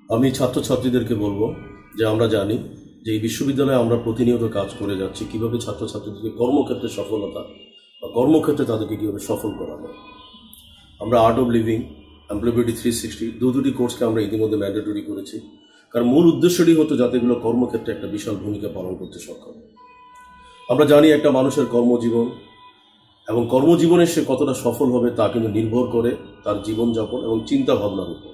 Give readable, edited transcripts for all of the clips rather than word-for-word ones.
আমি ছাত্রছাত্রীদেরকে বলবো যে আমরা জানি যে এই বিশ্ববিদ্যালয়ে আমরা প্রতিনিয়ত কাজ করে যাচ্ছি কিভাবে ছাত্রছাত্রীদেরকে কর্মক্ষেত্রে সফলতা বা কর্মক্ষেত্রে তাদেরকে কীভাবে সফল করা যায়। আমরা আর্ট অফ লিভিং, এমপ্লয়াবিলিটি 360 দুটি কোর্সকে আমরা ইতিমধ্যে ম্যান্ডেটরি করেছি, কারণ মূল উদ্দেশ্যটি হতো যাতে এগুলো কর্মক্ষেত্রে একটা বিশাল ভূমিকা পালন করতে সক্ষম। আমরা জানি একটা মানুষের কর্মজীবন এবং কর্মজীবনে সে কতটা সফল হবে তা কিন্তু নির্ভর করে তার জীবনযাপন এবং চিন্তা ভাবনার উপর।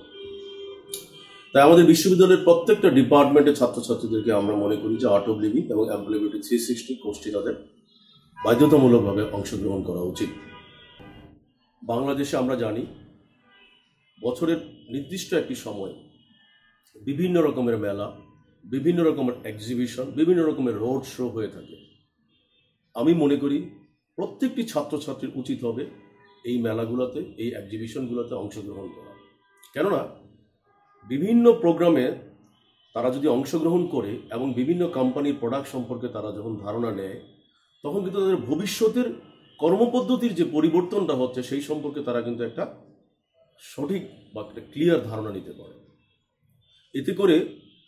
তাই আমাদের বিশ্ববিদ্যালয়ের প্রত্যেকটা ডিপার্টমেন্টের ছাত্রছাত্রীদেরকে আমরা মনে করি যে আর্ট অফ লিভিং এবং এমপ্লয়াবিলিটি 360 কোর্সটি তাদের বাধ্যতামূলকভাবে অংশগ্রহণ করা উচিত। বাংলাদেশে আমরা জানি বছরের নির্দিষ্ট একটি সময় বিভিন্ন রকমের মেলা, বিভিন্ন রকমের এক্সিবিশন, বিভিন্ন রকমের রোড শো হয়ে থাকে। আমি মনে করি প্রত্যেকটি ছাত্রছাত্রীর উচিত হবে এই মেলাগুলোতে, এই এক্সিবিশনগুলোতে অংশগ্রহণ করা। কেননা বিভিন্ন প্রোগ্রামে তারা যদি অংশগ্রহণ করে এবং বিভিন্ন কোম্পানির প্রোডাক্ট সম্পর্কে তারা যখন ধারণা নেয়, তখন কিন্তু তাদের ভবিষ্যতের কর্মপদ্ধতির যে পরিবর্তনটা হচ্ছে সেই সম্পর্কে তারা কিন্তু একটা সঠিক বা একটা ক্লিয়ার ধারণা নিতে পারে। এতে করে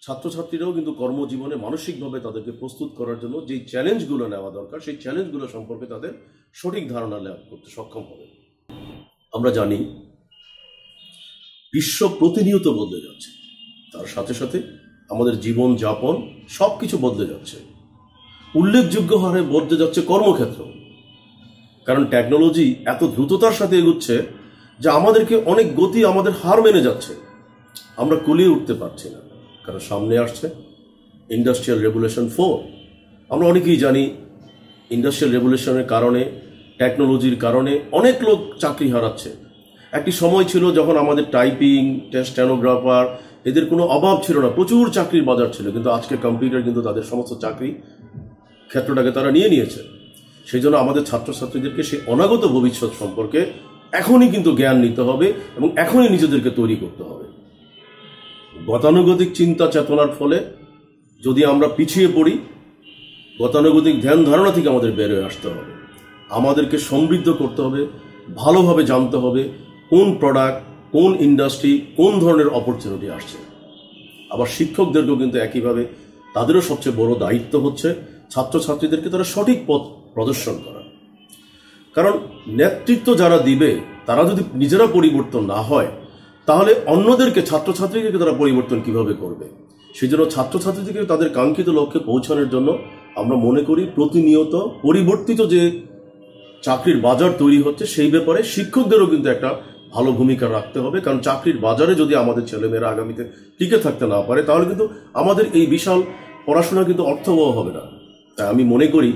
ছাত্রছাত্রীরাও কিন্তু কর্মজীবনে মানসিকভাবে তাদেরকে প্রস্তুত করার জন্য যেই চ্যালেঞ্জগুলো নেওয়া দরকার সেই চ্যালেঞ্জগুলো সম্পর্কে তাদের সঠিক ধারণা লাভ করতে সক্ষম হবে। আমরা জানি বিশ্ব প্রতিনিয়ত বদলে যাচ্ছে, তার সাথে সাথে আমাদের জীবন যাপন সব কিছু বদলে যাচ্ছে। উল্লেখযোগ্য হারে বদলে যাচ্ছে কর্মক্ষেত্র, কারণ টেকনোলজি এত দ্রুততার সাথে এগুচ্ছে যে আমাদেরকে অনেক গতি আমাদের হার মেনে যাচ্ছে, আমরা কুলিয়ে উঠতে পারছি না। কারণ সামনে আসছে ইন্ডাস্ট্রিয়াল রেভলিউশন 4। আমরা অনেকেই জানি ইন্ডাস্ট্রিয়াল রেভলিউশনের কারণে, টেকনোলজির কারণে অনেক লোক চাকরি হারাচ্ছে। একটি সময় ছিল যখন আমাদের টাইপিং, স্টেনোগ্রাফার এদের কোনো অভাব ছিল না, প্রচুর চাকরির বাজার ছিল, কিন্তু আজকে কম্পিউটার কিন্তু তাদের সমস্ত চাকরি ক্ষেত্রটাকে তারা নিয়ে নিয়েছে। সেই জন্য আমাদের ছাত্রছাত্রীদেরকে সেই অনাগত ভবিষ্যৎ সম্পর্কে এখনই কিন্তু জ্ঞান নিতে হবে এবং এখনই নিজেদেরকে তৈরি করতে হবে। গতানুগতিক চিন্তা চেতনার ফলে যদি আমরা পিছিয়ে পড়ি, গতানুগতিক ধ্যান ধারণা থেকে আমাদের বেরোয় আসতে হবে। আমাদেরকে সমৃদ্ধ করতে হবে, ভালোভাবে জানতে হবে কোন প্রোডাক্ট, কোন ইন্ডাস্ট্রি, কোন ধরনের অপরচুনিটি আসছে। আবার শিক্ষকদেরকেও কিন্তু একইভাবে তাদেরও সবচেয়ে বড় দায়িত্ব হচ্ছে ছাত্রছাত্রীদেরকে তারা সঠিক পথ প্রদর্শন করা। কারণ নেতৃত্ব যারা দিবে তারা যদি নিজেরা পরিবর্তন না হয়, তাহলে অন্যদেরকে, ছাত্রছাত্রীদেরকে তারা পরিবর্তন কিভাবে করবে? সেই জন্য ছাত্রছাত্রীদেরকে তাদের কাঙ্ক্ষিত লক্ষ্যে পৌঁছানোর জন্য আমরা মনে করি প্রতিনিয়ত পরিবর্তিত যে চাকরির বাজার তৈরি হচ্ছে সেই ব্যাপারে শিক্ষকদেরও কিন্তু একটা ভালো ভূমিকা রাখতে হবে। কারণ চাকরির বাজারে যদি আমাদের ছেলেমেয়েরা আগামীতে টিকে থাকতে না পারে, তাহলে কিন্তু আমাদের এই বিশাল পড়াশোনা কিন্তু অর্থবহ হবে না। তাই আমি মনে করি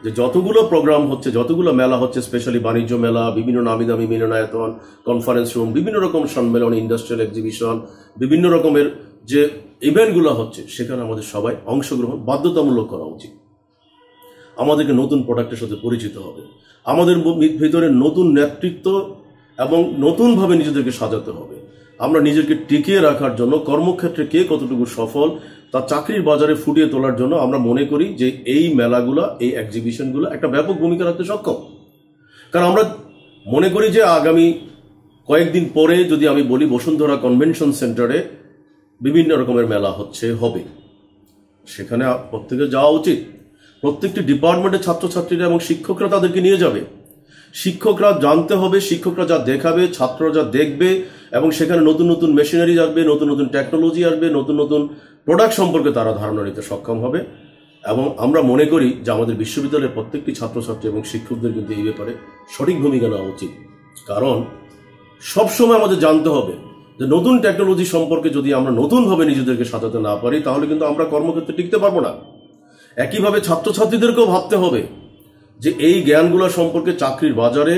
যে যতগুলো প্রোগ্রাম হচ্ছে, যতগুলো মেলা হচ্ছে, স্পেশালি বাণিজ্য মেলা, বিভিন্ন নামি দামি মিলনায়তন, কনফারেন্স রুম, বিভিন্ন রকম সম্মেলন, ইন্ডাস্ট্রিয়াল এক্সিবিশন, বিভিন্ন রকমের যে ইভেন্টগুলো হচ্ছে, সেখানে আমাদের সবাই অংশগ্রহণ বাধ্যতামূলক করা উচিত। আমাদেরকে নতুন প্রোডাক্টের সাথে পরিচিত হবে, আমাদের ভিতরে নতুন নেতৃত্ব এবং নতুনভাবে নিজেদেরকে সাজাতে হবে। আমরা নিজেকে টিকিয়ে রাখার জন্য কর্মক্ষেত্রে কে কতটুকু সফল তা চাকরির বাজারে ফুটিয়ে তোলার জন্য আমরা মনে করি যে এই মেলাগুলো, এই এক্সিবিশনগুলো একটা ব্যাপক ভূমিকা রাখতে সক্ষম। কারণ আমরা মনে করি যে আগামী কয়েকদিন পরে যদি আমি বলি, বসুন্ধরা কনভেনশন সেন্টারে বিভিন্ন রকমের মেলা হবে, সেখানে প্রত্যেকের যাওয়া উচিত। প্রত্যেকটি ডিপার্টমেন্টের ছাত্রছাত্রীরা এবং শিক্ষকরা তাদেরকে নিয়ে যাবে। শিক্ষকরা জানতে হবে, শিক্ষকরা যা দেখাবে ছাত্ররা যা দেখবে, এবং সেখানে নতুন নতুন মেশিনারি আসবে, নতুন নতুন টেকনোলজি আসবে, নতুন নতুন প্রোডাক্ট সম্পর্কে তারা ধারণা নিতে সক্ষম হবে। এবং আমরা মনে করি যে আমাদের বিশ্ববিদ্যালয়ের প্রত্যেকটি ছাত্রছাত্রী এবং শিক্ষকদের কিন্তু এই ব্যাপারে সঠিক ভূমিকা নেওয়া উচিত। কারণ সবসময় আমাদের জানতে হবে যে নতুন টেকনোলজি সম্পর্কে যদি আমরা নতুনভাবে নিজেদেরকে সাজাতে না পারি, তাহলে কিন্তু আমরা কর্মক্ষেত্রে টিকতে পারবো না। একইভাবে ছাত্রছাত্রীদেরকেও ভাবতে হবে যে এই জ্ঞানগুলো সম্পর্কে চাকরির বাজারে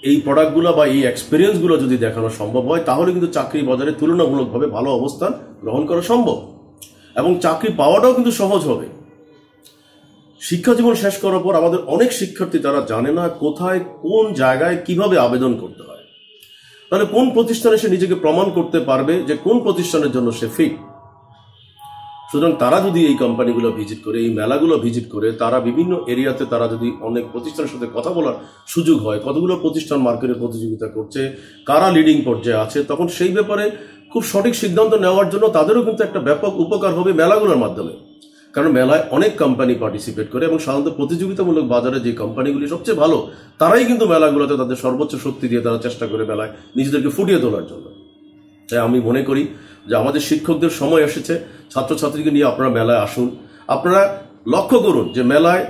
এই প্রোডাক্টগুলো বা এই এক্সপিরিয়েন্সগুলো যদি দেখানো সম্ভব হয়, তাহলে কিন্তু চাকরির বাজারে তুলনামূলকভাবে ভালো অবস্থান গ্রহণ করা সম্ভব এবং চাকরি পাওয়াটাও কিন্তু সহজ হবে। শিক্ষা জীবন শেষ করার পর আমাদের অনেক শিক্ষার্থী তারা জানে না কোথায়, কোন জায়গায় কিভাবে আবেদন করতে হয়। তাহলে কোন প্রতিষ্ঠানে সে নিজেকে প্রমাণ করতে পারবে যে কোন প্রতিষ্ঠানের জন্য সে ফিট? সুতরাং তারা যদি এই কোম্পানিগুলো ভিজিট করে, এই মেলাগুলো ভিজিট করে, তারা বিভিন্ন এরিয়াতে তারা যদি অনেক প্রতিষ্ঠানের সাথে কথা বলার সুযোগ হয়, কতগুলো প্রতিষ্ঠান মার্কেটে প্রতিযোগিতা করছে, কারা লিডিং পর্যায়ে আছে, তখন সেই ব্যাপারে খুব সঠিক সিদ্ধান্ত নেওয়ার জন্য তাদেরও কিন্তু একটা ব্যাপক উপকার হবে মেলাগুলোর মাধ্যমে। কারণ মেলায় অনেক কোম্পানি পার্টিসিপেট করে এবং সাধারণত প্রতিযোগিতামূলক বাজারে যে কোম্পানিগুলি সবচেয়ে ভালো তারাই কিন্তু মেলাগুলোতে তাদের সর্বোচ্চ শক্তি দিয়ে তারা চেষ্টা করে মেলায় নিজেদেরকে ফুটিয়ে তোলার জন্য। তাই আমি মনে করি যে আমাদের শিক্ষকদের সময় এসেছে, ছাত্রছাত্রীকে নিয়ে আপনারা মেলায় আসুন। আপনারা লক্ষ্য করুন যে মেলায়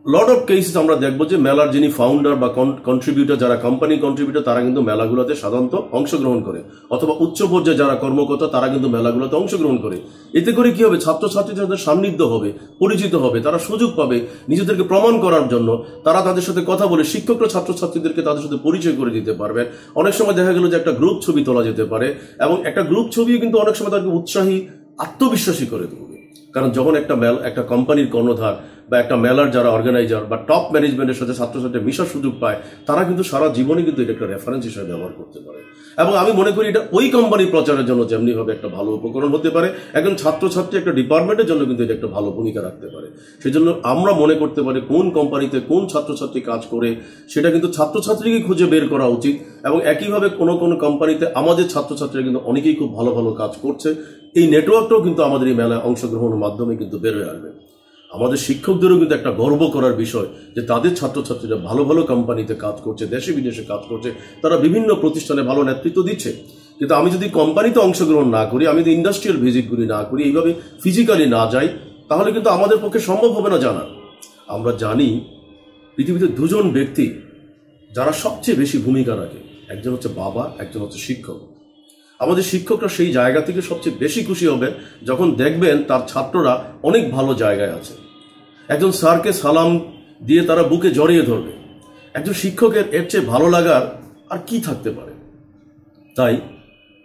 লট অফ কেসেস আমরা দেখবো যে মেলার যিনি ফাউন্ডার বা কন্ট্রিবিউটর, যারা কোম্পানি কন্ট্রিবিউটর, তারা কিন্তু মেলাগুলোতে সাধারণত অংশগ্রহণ করে, অথবা উচ্চ পর্যায়ে যারা কর্মকর্তা তারা কিন্তু মেলাগুলোতে অংশগ্রহণ করে। এতে করে কি হবে, ছাত্রছাত্রীদের সান্নিধ্য হবে, পরিচিত হবে, তারা সুযোগ পাবে নিজেদেরকে প্রমাণ করার জন্য। তারা তাদের সাথে কথা বলে, শিক্ষকরা ছাত্রছাত্রীদেরকে তাদের সাথে পরিচয় করে দিতে পারবেন। অনেক সময় দেখা গেল যে একটা গ্রুপ ছবি তোলা যেতে পারে এবং একটা গ্রুপ ছবিও কিন্তু অনেক সময় তাদেরকে উৎসাহী, আত্মবিশ্বাসী করে তুলবে। কারণ যখন একটা কোম্পানির কর্ণধার বা একটা মেলার যারা অর্গানাইজার বা টপ ম্যানেজমেন্টের সাথে ছাত্রছাত্রী মিশার সুযোগ পায়, তারা কিন্তু সারা জীবনে কিন্তু এটা একটা রেফারেন্স হিসেবে ব্যবহার করতে পারে। এবং আমি মনে করি এটা ওই কোম্পানির প্রচারের জন্য যেমনি ভাবে একটা ভালো উপকরণ হতে পারে, একজন ছাত্রছাত্রী একটা ডিপার্টমেন্টের জন্য কিন্তু এটা একটা ভালো ভূমিকা রাখতে পারে। সেজন্য আমরা মনে করতে পারি কোন কোম্পানিতে কোন ছাত্রছাত্রী কাজ করে সেটা কিন্তু ছাত্রছাত্রীকে খুঁজে বের করা উচিত। এবং একইভাবে কোনো কোনো কোম্পানিতে আমাদের ছাত্রছাত্রীরা কিন্তু অনেকেই খুব ভালো ভালো কাজ করছে। এই নেটওয়ার্কটাও কিন্তু আমাদের এই মেলায় অংশগ্রহণের মাধ্যমে কিন্তু বেরোয় আসবে। আমাদের শিক্ষকদেরও কিন্তু একটা গর্ব করার বিষয় যে তাদের ছাত্রছাত্রীরা ভালো ভালো কোম্পানিতে কাজ করছে, দেশে বিদেশে কাজ করছে, তারা বিভিন্ন প্রতিষ্ঠানে ভালো নেতৃত্ব দিচ্ছে। কিন্তু আমি যদি কোম্পানিতে অংশগ্রহণ না করি, আমি যদি ইন্ডাস্ট্রিয়াল ভিজিটগুলি না করি, এইভাবে ফিজিক্যালি না যাই, তাহলে কিন্তু আমাদের পক্ষে সম্ভব হবে না জানা। আমরা জানি পৃথিবীতে দুজন ব্যক্তি যারা সবচেয়ে বেশি ভূমিকা রাখে, একজন হচ্ছে বাবা, একজন হচ্ছে শিক্ষক। আমাদের শিক্ষকরা সেই জায়গা থেকে সবচেয়ে বেশি খুশি হবে যখন দেখবেন তার ছাত্ররা অনেক ভালো জায়গায় আছে। একজন স্যারকে সালাম দিয়ে তারা বুকে জড়িয়ে ধরবে। একজন শিক্ষকের এর চেয়ে ভালো লাগার আর কি থাকতে পারে? তাই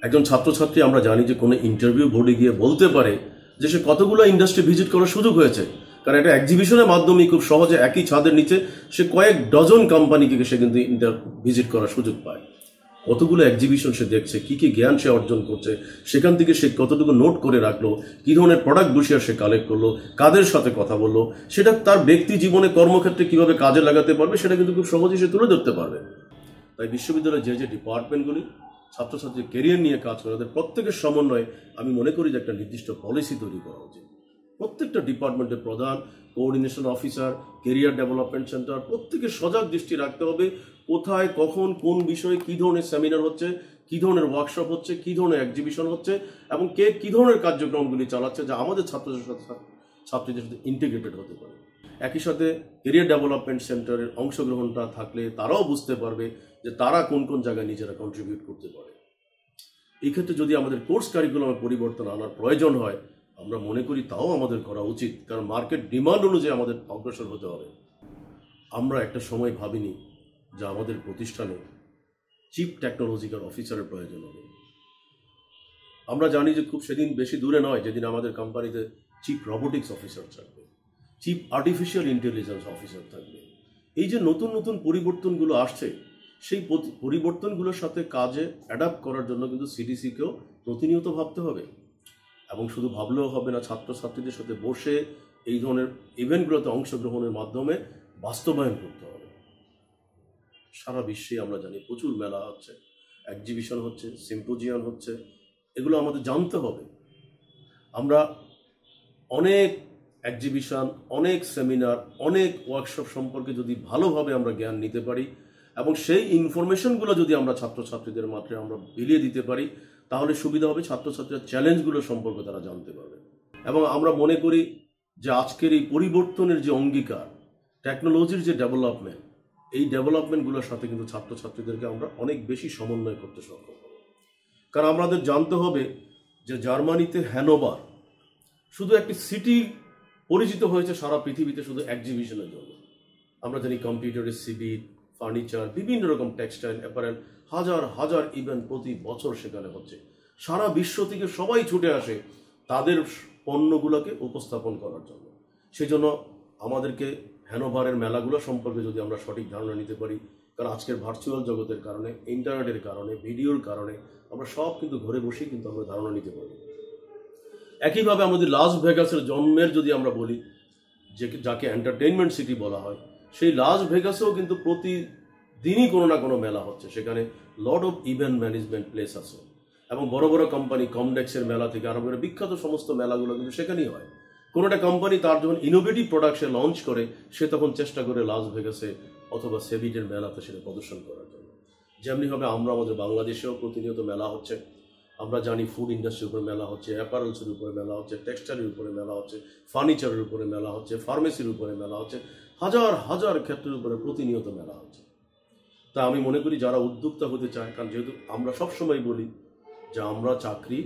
একজন ছাত্রছাত্রী আমরা জানি যে কোনো ইন্টারভিউ বোর্ডে গিয়ে বলতে পারে যে সে কতগুলো ইন্ডাস্ট্রি ভিজিট করার সুযোগ হয়েছে। কারণ একটা এক্সিবিশনের মাধ্যমে খুব সহজে একই ছাদের নিচে সে কয়েক ডজন কোম্পানিকে সে কিন্তু ভিজিট করার সুযোগ পায়। কতগুলো এক্সিবিশন সে দেখছে, কি কি জ্ঞান সে অর্জন করছে, সেখান থেকে সে কতটুকু নোট করে রাখলো, কি ধরনের প্রোডাক্ট বসিয়ে সে কালেক্ট করলো, কাদের সাথে কথা বললো, সেটা তার ব্যক্তি জীবনে কর্মক্ষেত্রে কিভাবে কাজে লাগাতে পারবে সেটা কিন্তু খুব সহজেই সে তুলে ধরতে পারবে। তাই বিশ্ববিদ্যালয়ের যে ডিপার্টমেন্টগুলি ছাত্রছাত্রীর ক্যারিয়ার নিয়ে কাজ করে, তাদের প্রত্যেকের সমন্বয়ে আমি মনে করি যে একটা নির্দিষ্ট পলিসি তৈরি করা উচিত। প্রত্যেকটা ডিপার্টমেন্টের প্রধান, coordination officer, career development centre, প্রত্যেকের সজাগ দৃষ্টি রাখতে হবে কোথায়, কখন, কোন বিষয়ে কি ধরনের সেমিনার হচ্ছে, কি ধরনের ওয়ার্কশপ হচ্ছে, কি ধরনের এক্সিবিশন হচ্ছে এবং কে কি ধরনের কার্যক্রমগুলি চালাচ্ছে যা আমাদের ছাত্রীদের সাথে ইন্টিগ্রেটেড হতে পারে। একই সাথে ক্যারিয়ার ডেভেলপমেন্ট সেন্টারের অংশগ্রহণটা থাকলে তারাও বুঝতে পারবে যে তারা কোন কোন জায়গায় নিজেরা কন্ট্রিবিউট করতে পারে। এই ক্ষেত্রে যদি আমাদের কোর্স কারিকুলামে পরিবর্তন আনার প্রয়োজন হয়, আমরা মনে করি তাও আমাদের করা উচিত, কারণ মার্কেট ডিমান্ড অনুযায়ী আমাদের অগ্রসর হতে হবে। আমরা একটা সময় ভাবিনি যে আমাদের প্রতিষ্ঠানে চিফ টেকনোলজিক্যাল অফিসারের প্রয়োজন হবে। আমরা জানি যে খুব সেদিন বেশি দূরে নয় যেদিন আমাদের কোম্পানিতে চিফ রোবোটিক্স অফিসার থাকবে, চিফ আর্টিফিশিয়াল ইন্টেলিজেন্স অফিসার থাকবে। এই যে নতুন নতুন পরিবর্তনগুলো আসছে, সেই পরিবর্তনগুলোর সাথে কাজে অ্যাডাপ্ট করার জন্য কিন্তু সিডিসিকেও প্রতিনিয়ত ভাবতে হবে। এবং শুধু ভাবলেও হবে না, ছাত্রছাত্রীদের সাথে বসে এই ধরনের ইভেন্টগুলোতে অংশগ্রহণের মাধ্যমে বাস্তবায়ন করতে হবে। সারা বিশ্বে আমরা জানি প্রচুর মেলা হচ্ছে, এক্সিবিশন হচ্ছে, সিম্পোজিয়াম হচ্ছে, এগুলো আমাদের জানতে হবে। আমরা অনেক এক্সিবিশন, অনেক সেমিনার, অনেক ওয়ার্কশপ সম্পর্কে যদি ভালোভাবে আমরা জ্ঞান নিতে পারি এবং সেই ইনফরমেশনগুলো যদি আমরা ছাত্রছাত্রীদের মাত্রায় আমরা বিলিয়ে দিতে পারি, তাহলে সুবিধা হবে, ছাত্রছাত্রীরা চ্যালেঞ্জগুলো সম্পর্কে তারা জানতে পারবে। এবং আমরা মনে করি যে আজকের এই পরিবর্তনের যে অঙ্গীকার, টেকনোলজির যে ডেভেলপমেন্ট, এই ডেভেলপমেন্টগুলোর সাথে কিন্তু ছাত্রছাত্রীদেরকে আমরা অনেক বেশি সমন্বয় করতে সক্ষম হব। কারণ আমাদের জানতে হবে যে জার্মানিতে হ্যানোভার শুধু একটি সিটি পরিচিত হয়েছে সারা পৃথিবীতে শুধু এক্সিবিশনের জন্য। আমরা জানি কম্পিউটারের সিবি, ফার্নিচার, বিভিন্ন রকম টেক্সটাইল, অ্যাপারেল, হাজার হাজার ইভেন্ট প্রতি বছর সেখানে হচ্ছে। সারা বিশ্ব থেকে সবাই ছুটে আসে তাদের পণ্যগুলোকে উপস্থাপন করার জন্য। সেই জন্য আমাদেরকে হ্যানোভারের মেলাগুলো সম্পর্কে যদি আমরা সঠিক ধারণা নিতে পারি, কারণ আজকের ভার্চুয়াল জগতের কারণে, ইন্টারনেটের কারণে, ভিডিওর কারণে আমরা সব কিন্তু ঘরে বসেই কিন্তু আমরা ধারণা নিতে পারি। একইভাবে আমাদের লাস ভেগাসের জন্মের যদি আমরা বলি, যাকে এন্টারটেইনমেন্ট সিটি বলা হয়, সেই লাস ভেগাসেও কিন্তু প্রতিদিনই কোনো না কোনো মেলা হচ্ছে। সেখানে lot of event management place আছে এবং বড় বড় কোম্পানি কমডেক্সের মেলা থেকে আরম্ভ করে বিখ্যাত সমস্ত মেলাগুলো কিন্তু সেখানেই হয়। কোনো একটা কোম্পানি তার যখন ইনোভেটিভ প্রোডাক্ট সে লঞ্চ করে, সে তখন চেষ্টা করে লাস ভেগাসে অথবা সেবিটের মেলাতে সেটা প্রদর্শন করার জন্য। যেমনিভাবে আমরা আমাদের বাংলাদেশেও প্রতিনিয়ত মেলা হচ্ছে। আমরা জানি ফুড ইন্ডাস্ট্রির উপরে মেলা হচ্ছে, অ্যাপারেলসের উপরে মেলা হচ্ছে, টেক্সটাইলের উপরে মেলা হচ্ছে, ফার্নিচারের উপরে মেলা হচ্ছে, ফার্মেসির উপরে মেলা হচ্ছে, হাজার হাজার ক্ষেত্রের উপরে প্রতিনিয়ত মেলা হচ্ছে। তা আমি মনে করি যারা উদ্যোক্তা হতে চায়, কারণ যেহেতু আমরা সবসময় বলি যে আমরা চাকরি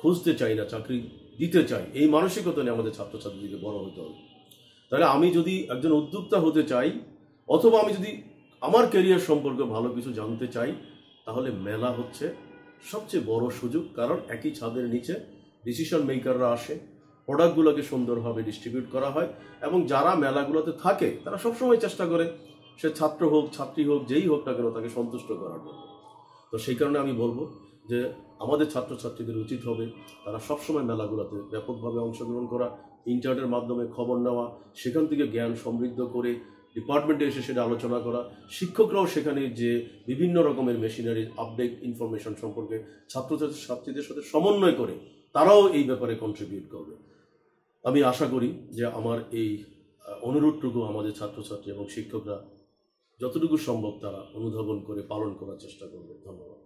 খুঁজতে চাই না, চাকরি দিতে চাই, এই মানসিকতা নিয়ে আমাদের ছাত্রছাত্রীদেরকে বড় হতে হবে। তাহলে আমি যদি একজন উদ্যোক্তা হতে চাই অথবা আমি যদি আমার ক্যারিয়ার সম্পর্কে ভালো কিছু জানতে চাই, তাহলে মেলা হচ্ছে সবচেয়ে বড় সুযোগ। কারণ একই ছাদের নিচে ডিসিশন মেকাররা আসে, প্রোডাক্টগুলোকে সুন্দরভাবে ডিস্ট্রিবিউট করা হয়, এবং যারা মেলাগুলোতে থাকে তারা সবসময় চেষ্টা করে সে ছাত্র হোক ছাত্রী হোক যেই হোক না কেন তাকে সন্তুষ্ট করার জন্য। তো সেই কারণে আমি বলবো যে আমাদের ছাত্রছাত্রীদের উচিত হবে তারা সবসময় মেলাগুলোতে ব্যাপকভাবে অংশগ্রহণ করা, ইন্টারনেটের মাধ্যমে খবর নেওয়া, সেখান থেকে জ্ঞান সমৃদ্ধ করে ডিপার্টমেন্টে এসে সেটা আলোচনা করা, শিক্ষকরাও সেখানে যে বিভিন্ন রকমের মেশিনারি আপডেট ইনফরমেশন সম্পর্কে ছাত্রছাত্রীদের সাথে সমন্বয় করে তারাও এই ব্যাপারে কন্ট্রিবিউট করবে। আমি আশা করি যে আমার এই অনুরোধটুকু আমাদের ছাত্রছাত্রী এবং শিক্ষকরা যতটুকু সম্ভব তারা অনুধাবন করে পালন করার চেষ্টা করবে। ধন্যবাদ।